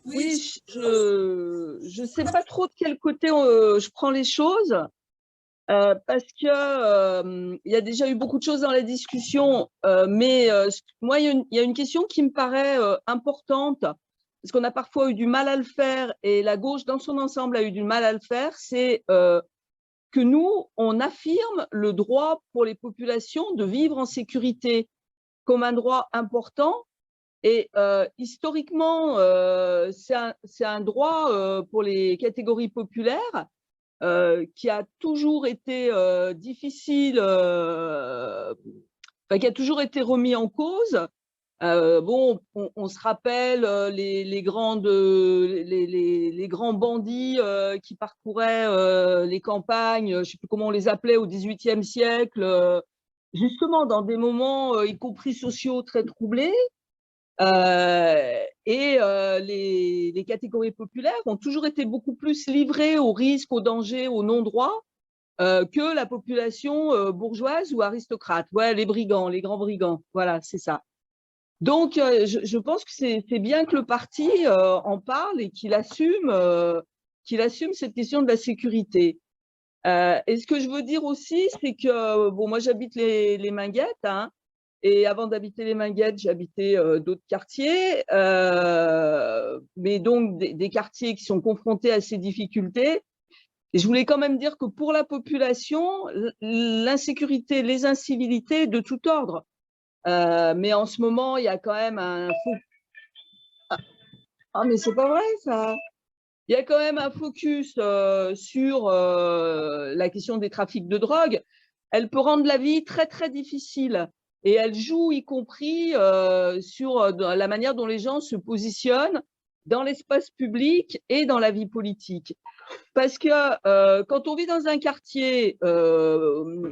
Oui, je ne sais pas trop de quel côté je prends les choses, parce que il y a déjà eu beaucoup de choses dans la discussion, mais moi, il y a une question qui me paraît importante, parce qu'on a parfois eu du mal à le faire, et la gauche dans son ensemble a eu du mal à le faire, c'est que nous, on affirme le droit pour les populations de vivre en sécurité comme un droit important. Et historiquement, c'est un droit pour les catégories populaires qui a toujours été difficile, enfin, qui a toujours été remis en cause. Bon, on se rappelle les grands bandits qui parcouraient les campagnes, je ne sais plus comment on les appelait, au XVIIIe siècle, justement dans des moments, y compris sociaux, très troublés. Les catégories populaires ont toujours été beaucoup plus livrées aux risques, aux dangers, aux non-droits que la population bourgeoise ou aristocrate. Ouais, les brigands, les grands brigands, voilà, c'est ça. Donc, je pense que c'est bien que le parti en parle et qu'il assume cette question de la sécurité. Et ce que je veux dire aussi, c'est que, bon, moi j'habite les Minguettes, hein, et avant d'habiter les Minguettes, j'habitais d'autres quartiers, mais donc des quartiers qui sont confrontés à ces difficultés. Et je voulais quand même dire que pour la population, l'insécurité, les incivilités de tout ordre. Mais en ce moment, il y a quand même un faux. Ah, mais c'est pas vrai ça. Il y a quand même un focus sur la question des trafics de drogue. Elle peut rendre la vie très, très difficile. Et elle joue y compris sur la manière dont les gens se positionnent dans l'espace public et dans la vie politique. Parce que quand on vit dans un quartier,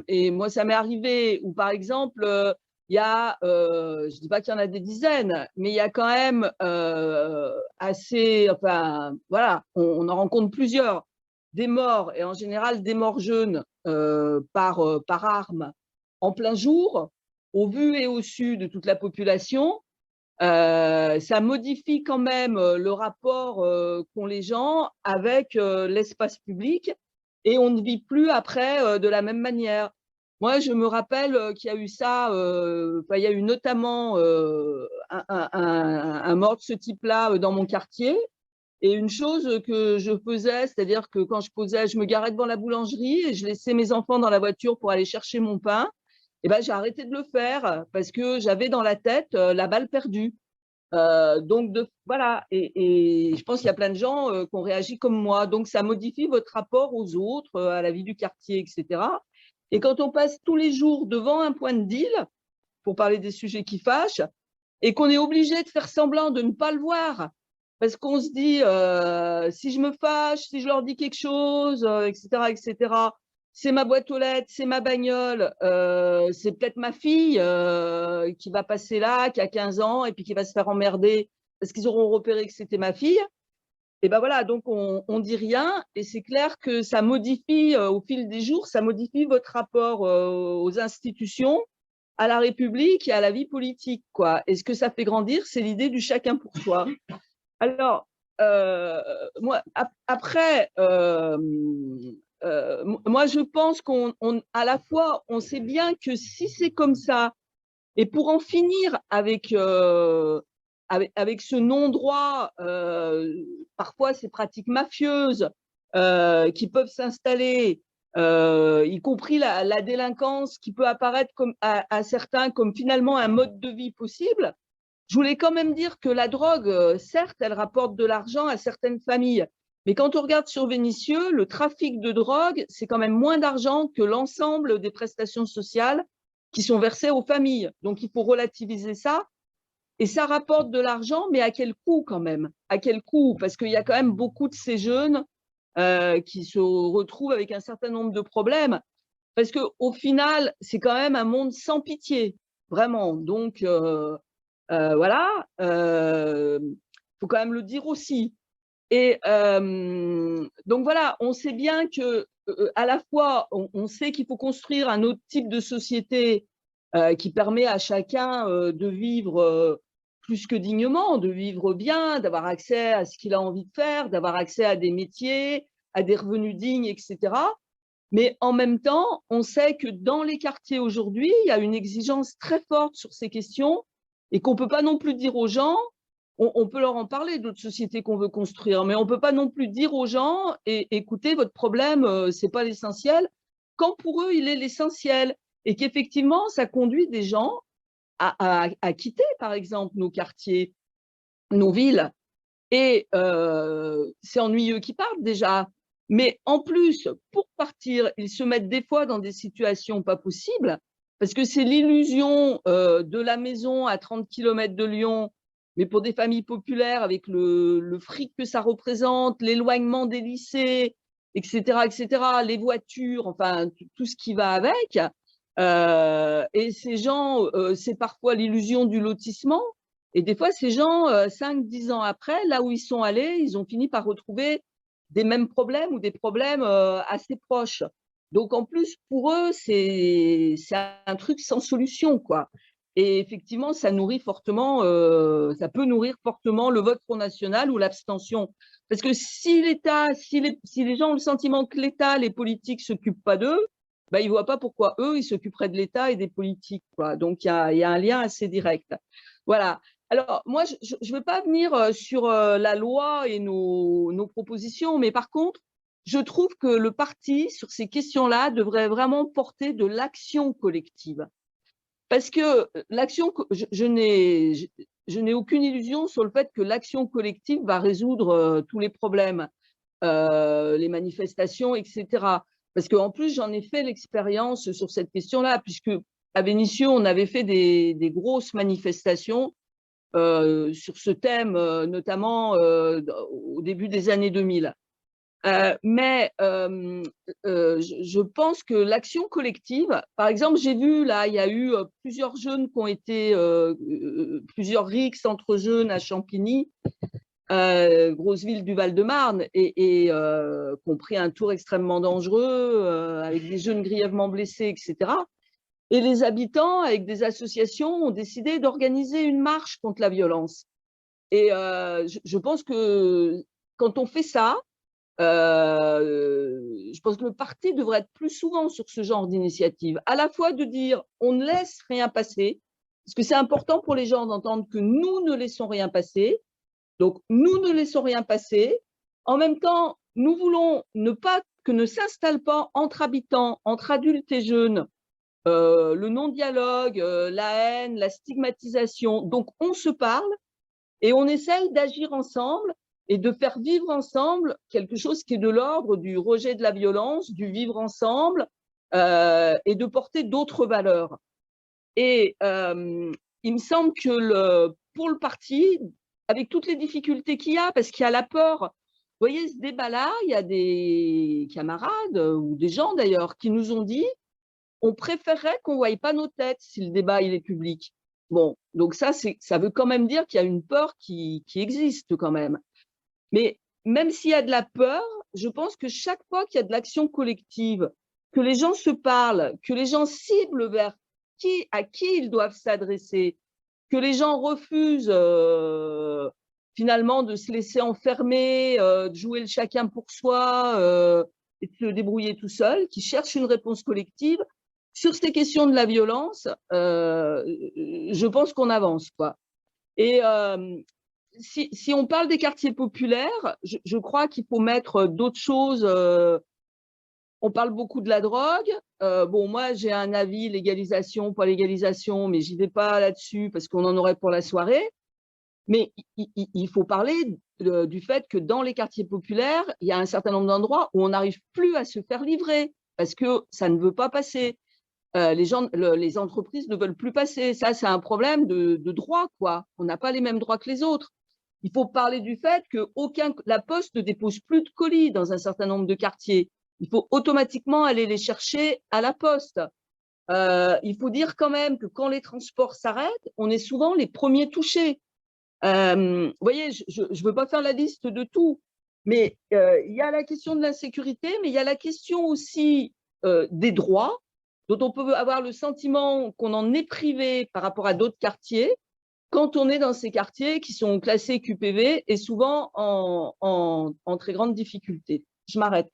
et moi ça m'est arrivé, où par exemple, il y a, je ne dis pas qu'il y en a des dizaines, mais il y a quand même assez, enfin voilà, on en rencontre plusieurs, des morts, et en général des morts jeunes par arme en plein jour, au vu et au su de toute la population. Ça modifie quand même le rapport qu'ont les gens avec l'espace public, et on ne vit plus après de la même manière. Moi, je me rappelle qu'il y a eu ça, enfin, il y a eu notamment un mort de ce type-là dans mon quartier. Et une chose que je faisais, c'est-à-dire que quand je me garais devant la boulangerie et je laissais mes enfants dans la voiture pour aller chercher mon pain, et ben, j'ai arrêté de le faire parce que j'avais dans la tête la balle perdue. Voilà, et je pense qu'il y a plein de gens qui ont réagi comme moi. Donc, ça modifie votre rapport aux autres, à la vie du quartier, etc. Et quand on passe tous les jours devant un point de deal, pour parler des sujets qui fâchent, et qu'on est obligé de faire semblant de ne pas le voir, parce qu'on se dit, si je me fâche, si je leur dis quelque chose, etc., etc., c'est ma boîte aux lettres, c'est ma bagnole, c'est peut-être ma fille qui va passer là, qui a 15 ans, et puis qui va se faire emmerder parce qu'ils auront repéré que c'était ma fille. Et ben voilà, donc on dit rien, et c'est clair que ça modifie au fil des jours, ça modifie votre rapport aux institutions, à la République et à la vie politique, quoi. Et ce que ça fait grandir, c'est l'idée du chacun pour soi. Alors, moi, après, moi, je pense qu'à la fois, on sait bien que si c'est comme ça, et pour en finir avec ce non-droit, parfois ces pratiques mafieuses qui peuvent s'installer, y compris la délinquance qui peut apparaître comme, à certains comme finalement un mode de vie possible. Je voulais quand même dire que la drogue, certes, elle rapporte de l'argent à certaines familles, mais quand on regarde sur Vénissieux, le trafic de drogue, c'est quand même moins d'argent que l'ensemble des prestations sociales qui sont versées aux familles. Donc, il faut relativiser ça. Et ça rapporte de l'argent, mais à quel coût quand même? À quel coût? Parce qu'il y a quand même beaucoup de ces jeunes qui se retrouvent avec un certain nombre de problèmes. Parce qu'au final, c'est quand même un monde sans pitié, vraiment. Donc, voilà, faut quand même le dire aussi. Et donc voilà, on sait bien que à la fois, on sait qu'il faut construire un autre type de société qui permet à chacun de vivre plus que dignement, de vivre bien, d'avoir accès à ce qu'il a envie de faire, d'avoir accès à des métiers, à des revenus dignes, etc. Mais en même temps, on sait que dans les quartiers aujourd'hui, il y a une exigence très forte sur ces questions et qu'on ne peut pas non plus dire aux gens, on peut leur en parler d'autres sociétés qu'on veut construire, mais on ne peut pas non plus dire aux gens, écoutez, votre problème, ce n'est pas l'essentiel, quand pour eux, il est l'essentiel. Et qu'effectivement, ça conduit des gens à quitter, par exemple, nos quartiers, nos villes. Et c'est ennuyeux qu'ils partent déjà. Mais en plus, pour partir, ils se mettent des fois dans des situations pas possibles, parce que c'est l'illusion de la maison à 30 km de Lyon, mais pour des familles populaires, avec le fric que ça représente, l'éloignement des lycées, etc., les voitures, enfin, tout ce qui va avec. Et ces gens, c'est parfois l'illusion du lotissement. Et des fois, ces gens, 5-10 ans après, là où ils sont allés, ils ont fini par retrouver des mêmes problèmes ou des problèmes assez proches. Donc, en plus, pour eux, c'est un truc sans solution, quoi. Et effectivement, ça nourrit fortement, ça peut nourrir fortement le vote Front National ou l'abstention. Parce que si l'État, si les gens ont le sentiment que l'État, les politiques ne s'occupent pas d'eux, ben, ils ne voient pas pourquoi eux, ils s'occuperaient de l'État et des politiques, quoi. Donc, il y a un lien assez direct. Voilà. Alors, moi, je ne veux pas venir sur la loi et nos propositions, mais par contre, je trouve que le parti, sur ces questions-là, devrait vraiment porter de l'action collective. Parce que l'action, je n'ai aucune illusion sur le fait que l'action collective va résoudre tous les problèmes, les manifestations, etc. Parce qu'en plus, j'en ai fait l'expérience sur cette question-là, puisque à Vénissieux, on avait fait des grosses manifestations sur ce thème, notamment au début des années 2000. Mais je pense que l'action collective, par exemple, j'ai vu là, il y a eu plusieurs jeunes qui ont été, plusieurs rixes entre jeunes à Champigny, grosse ville du Val-de-Marne, et qui ont pris un tour extrêmement dangereux, avec des jeunes grièvement blessés, etc. Et les habitants, avec des associations, ont décidé d'organiser une marche contre la violence. Et je pense que quand on fait ça, je pense que le parti devrait être plus souvent sur ce genre d'initiative, à la fois de dire on ne laisse rien passer, parce que c'est important pour les gens d'entendre que nous ne laissons rien passer. Donc, nous ne laissons rien passer. En même temps, nous voulons ne pas que ne s'installe pas entre habitants, entre adultes et jeunes, le non-dialogue, la haine, la stigmatisation. Donc, on se parle et on essaye d'agir ensemble et de faire vivre ensemble quelque chose qui est de l'ordre du rejet de la violence, du vivre ensemble et de porter d'autres valeurs. Et il me semble que pour le parti, avec toutes les difficultés qu'il y a, parce qu'il y a la peur, vous voyez, ce débat-là, il y a des camarades ou des gens d'ailleurs qui nous ont dit on préférerait qu'on ne voie pas nos têtes si le débat il est public. Bon, donc ça veut quand même dire qu'il y a une peur qui existe quand même. Mais même s'il y a de la peur, je pense que chaque fois qu'il y a de l'action collective, que les gens se parlent, que les gens ciblent vers à qui ils doivent s'adresser, que les gens refusent finalement de se laisser enfermer, de jouer le chacun pour soi et de se débrouiller tout seul, qui cherchent une réponse collective. Sur ces questions de la violence, je pense qu'on avance, quoi. Et si on parle des quartiers populaires, je crois qu'il faut mettre d'autres choses. On parle beaucoup de la drogue. Bon, moi, j'ai un avis légalisation, pas légalisation, mais j'y vais pas là-dessus parce qu'on en aurait pour la soirée. Mais il faut parler du fait que dans les quartiers populaires, il y a un certain nombre d'endroits où on n'arrive plus à se faire livrer parce que ça ne veut pas passer. Les entreprises ne veulent plus passer. Ça, c'est un problème de droit, quoi. On n'a pas les mêmes droits que les autres. Il faut parler du fait que la Poste ne dépose plus de colis dans un certain nombre de quartiers. Il faut automatiquement aller les chercher à la Poste. Il faut dire quand même que quand les transports s'arrêtent, on est souvent les premiers touchés. Vous voyez, je ne veux pas faire la liste de tout, mais il y a la question de l'insécurité, mais il y a la question aussi des droits, dont on peut avoir le sentiment qu'on en est privé par rapport à d'autres quartiers, quand on est dans ces quartiers qui sont classés QPV et souvent en très grande difficulté. Je m'arrête.